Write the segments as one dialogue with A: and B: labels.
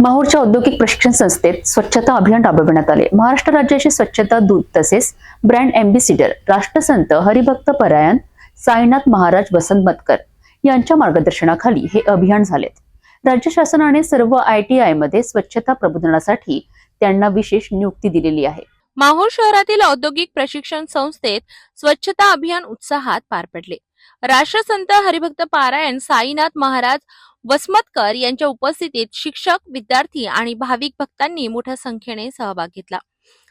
A: माहूरच्या औद्योगिक प्रशिक्षण संस्थेत स्वच्छता अभियान राबविण्यात आले। महाराष्ट्र राज्याचे स्वच्छता दूत तसेच ब्रँड एम्बेसिडर राष्ट्रसंत हरिभक्त परायण साईनाथ महाराज वसंतमतकर यांच्या मार्गदर्शनाखाली हे अभियान झालेत। राज्य शासनाने सर्व ITI मध्ये स्वच्छता प्रबोधनासाठी त्यांना विशेष नियुक्ती दिलेली आहे।
B: माहूर शहरातील औद्योगिक प्रशिक्षण संस्थेत स्वच्छता अभियान उत्साहात पार पडले। राष्ट्रसंत हरिभक्त पारायण साईनाथ महाराज वसमतकर यांच्या उपस्थितीत शिक्षक, विद्यार्थी आणि भाविक भक्तांनी मोठ्या संख्येने सहभाग घेतला।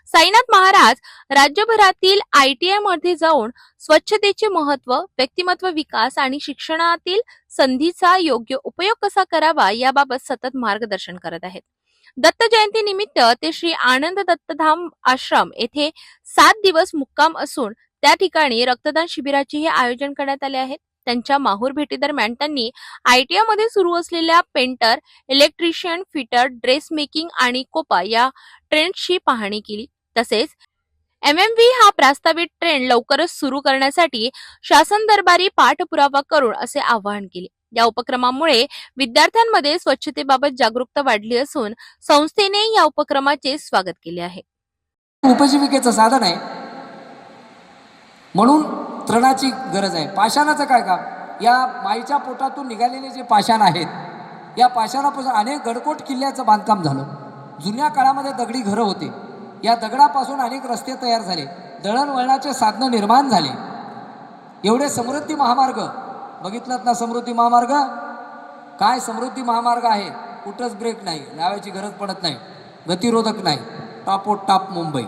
B: साईनाथ महाराज राज्यभरातील ITI मध्ये जाऊन स्वच्छतेचे महत्त्व, व्यक्तिमत्व विकास आणि शिक्षणातील संधीचा योग्य उपयोग कसा करावा याबाबत सतत मार्गदर्शन करत आहेत। दत्त जयंती निमित्त ते श्री आनंद दत्तधाम आश्रम येथे 7 दिवस मुक्काम असून त्या ठिकाणी रक्तदान शिबिराचेही आयोजन करण्यात आले आहे। त्यांच्या माहूर भेटीदरम्यान त्यांनी ITI मध्ये सुरू असलेल्या painter, electrician, fitter, dress making आणि कोपा या ट्रेंड्सची पाहणी केली। तसेच MMV हा प्रस्तावित ट्रेंड लवकरच सुरू करण्यासाठी शासन दरबारी पाठपुरावा करून असे आवाहन केले। या उपक्रमामुळे विद्यार्थ्यांमध्ये स्वच्छतेबाबत जागरूकता वाढली असून संस्थेने या उपक्रमाचे स्वागत केले आहे।
C: उपजीविकेचं साधन आहे म्हणून तृणाची गरज आहे। पाषाणाचं काय काम? या माईच्या पोटातून निघालेले जे पाषाण आहेत या पाषाणापासून अनेक गडकोट किल्ल्याचं बांधकाम झालं। जुन्या काळामध्ये दगडी घरं होते, या दगडापासून अनेक रस्ते तयार झाले, दळणवळणाचे साधनं निर्माण झाले। एवढे समृद्धी महामार्ग बघितलात ना? समृद्धी महामार्ग काय? समृद्धी महामार्ग आहे, कुठंच ब्रेक नाही, लावायची गरज पडत नाही, गतिरोधक नाही, टापोटाप मुंबई।